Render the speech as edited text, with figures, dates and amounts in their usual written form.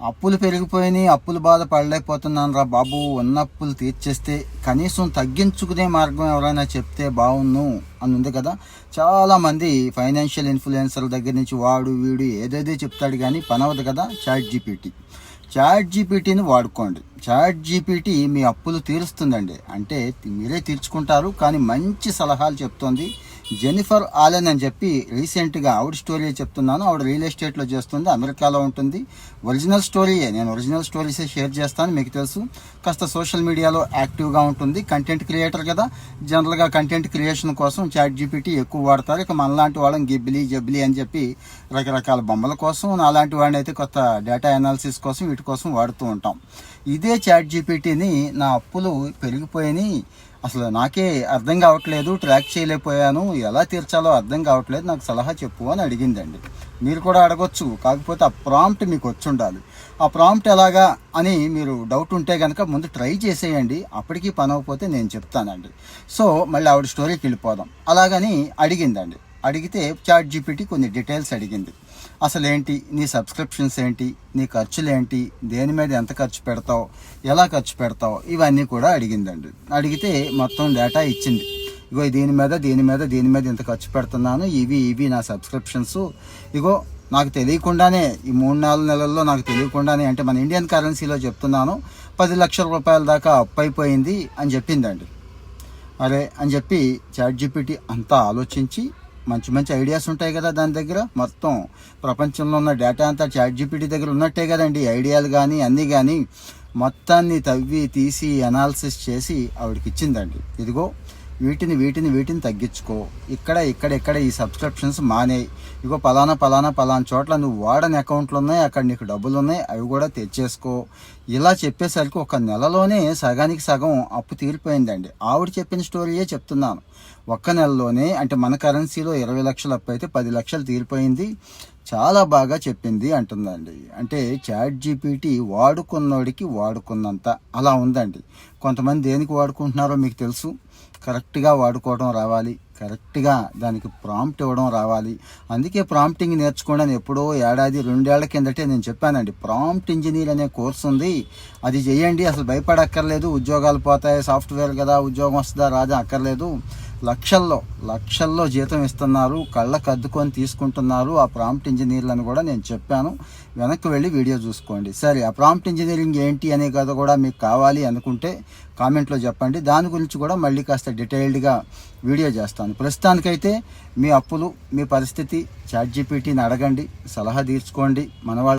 అప్పులు పెరిగిపోయినాయి, అప్పులు బాధ పడలేకపోతున్నాను రా బాబు, ఉన్న అప్పులు తీర్చేస్తే కనీసం తగ్గించుకునే మార్గం ఎవరైనా చెప్తే బాగున్ను అని ఉంది కదా. చాలామంది ఫైనాన్షియల్ ఇన్ఫ్లుయెన్సర్ల దగ్గర నుంచి వాడు వీడు ఏదేదో చెప్తాడు, కానీ పని అవ్వదు కదా. చాట్ జీపీటీని వాడుకోండి. చాట్ జీపీటీ మీ అప్పులు తీరుస్తుందండి. అంటే మీరే తీర్చుకుంటారు, కానీ మంచి సలహాలు చెప్తుంది. జెన్నిఫర్ ఆలెన్ అని చెప్పి రీసెంట్గా ఆవిడ స్టోరీ చెప్తున్నాను. ఆవిడ రియల్ ఎస్టేట్లో చేస్తుంది, అమెరికాలో ఉంటుంది. ఒరిజినల్ స్టోరీయే, నేను ఒరిజినల్ స్టోరీసే షేర్ చేస్తాను, మీకు తెలుసు. కాస్త సోషల్ మీడియాలో యాక్టివ్గా ఉంటుంది, కంటెంట్ క్రియేటర్ కదా. జనరల్గా కంటెంట్ క్రియేషన్ కోసం చాట్ జీపీటీ ఎక్కువ వాడతారు. ఇక మనలాంటి వాళ్ళని గిబ్బిలి జబ్బిలి అని చెప్పి రకరకాల బొమ్మల కోసం, నాలాంటి వాడిని అయితే కొత్త డేటా అనాలిసిస్ కోసం వీటి కోసం వాడుతూ ఉంటాం. ఇదే చాట్ జీపీటీని నా అప్పులు పెరిగిపోయినాయి, అసలు నాకే అర్థం కావట్లేదు, ట్రాక్ చేయలేకపోయాను, ఎలా తీర్చాలో అర్థం కావట్లేదు, నాకు సలహా చెప్పు అని అడిగిందండి. మీరు కూడా అడగొచ్చు, కాకపోతే ఆ ప్రాంప్ట్ మీకు వచ్చి ఉండాలి. ఆ ప్రాంప్ట్ ఎలాగా అని మీరు డౌట్ ఉంటే కనుక ముందు ట్రై చేసేయండి, అప్పటికీ పని అవ్వకపోతే నేను చెప్తానండి. సో మళ్ళీ ఆవిడ స్టోరీకి వెళ్ళిపోదాం. అలాగని అడిగిందండి. అడిగితే చాట్ జీపీటీ కొన్ని డీటెయిల్స్ అడిగింది. అసలు ఏంటి, నీ సబ్స్క్రిప్షన్స్ ఏంటి, నీ ఖర్చులు ఏంటి, దేని మీద ఎంత ఖర్చు పెడతావు, ఎలా ఖర్చు పెడతావు, ఇవన్నీ కూడా అడిగిందండి. అడిగితే మొత్తం డేటా ఇచ్చింది. ఇగో దీని మీద ఇంత ఖర్చు పెడుతున్నాను, ఇవి నా సబ్స్క్రిప్షన్స్. ఇగో నాకు తెలియకుండానే ఈ 3-4 నెలల్లో నాకు తెలియకుండానే, అంటే మన ఇండియన్ కరెన్సీలో చెప్తున్నాను, 10 లక్షల రూపాయల దాకా అప్పు అయిపోయింది అని చెప్పిందండి. అరే అని చెప్పి చాట్ జీపీటీ అంతా ఆలోచించి, మంచి ఐడియాస్ ఉంటాయి కదా దాని దగ్గర, మొత్తం ప్రపంచంలో ఉన్న డేటా అంతా చాట్ జీపీటీ దగ్గర ఉన్నట్టే కదండి, ఐడియాలు కానీ అన్నీ కానీ, మొత్తాన్ని తవ్వి తీసి అనాలిసిస్ చేసి ఆవిడకి ఇచ్చిందండి. ఇదిగో వీటిని తగ్గించుకో, ఇక్కడ ఈ సబ్స్క్రిప్షన్స్ మానేయి, ఇగో పలానా చోట్ల నువ్వు వాడని అకౌంట్లు ఉన్నాయి, అక్కడ నీకు డబ్బులు ఉన్నాయి, అవి కూడా తెచ్చేసుకో. ఇలా చెప్పేసరికి ఒక నెలలోనే సగానికి సగం అప్పు తీరిపోయిందండి. ఆవిడ చెప్పిన స్టోరీయే చెప్తున్నాను. ఒక్క నెలలోనే, అంటే మన కరెన్సీలో 20 లక్షలు అప్పు అయితే 10 లక్షలు తీరిపోయింది. చాలా బాగా చెప్పింది అంటుందండి. అంటే చాట్ జీపీటీ వాడుకున్నోడికి వాడుకున్నంత అలా ఉందండి. కొంతమంది దేనికి వాడుకుంటున్నారో మీకు తెలుసు. కరెక్ట్గా వాడుకోవడం రావాలి, కరెక్ట్గా దానికి ప్రాంప్ట్ ఇవ్వడం రావాలి. అందుకే ప్రాంప్టింగ్ నేర్చుకోండి అని ఎప్పుడో 1-2 ఏళ్ల కిందటే నేను చెప్పానండి. ప్రాంప్ట్ ఇంజనీర్ అనే కోర్సు ఉంది, అది చేయండి, అసలు భయపడక్కర్లేదు. ఉద్యోగాలు పోతాయి, సాఫ్ట్వేర్ కదా, ఉద్యోగం వస్తుందా రాదా అక్కర్లేదు. లక్షల్లో జీతం ఇస్తున్నారు, కళ్ళకు అద్దుకొని తీసుకుంటున్నారు ఆ ప్రాంప్ట్ ఇంజనీర్లను కూడా నేను చెప్పాను. వెనక్కి వెళ్ళి వీడియో చూసుకోండి. సరే, ఆ ప్రాంప్ట్ ఇంజనీరింగ్ ఏంటి అనే కథ కూడా మీకు కావాలి అనుకుంటే కామెంట్లో చెప్పండి. దాని గురించి కూడా మళ్ళీ కాస్త డీటెయిల్డ్గా వీడియో చేస్తాను. ప్రస్తుతానికైతే మీ అప్పులు, మీ పరిస్థితి చాట్ జీపీటీని అడగండి, సలహా తీర్చుకోండి. మనవాళ్ళు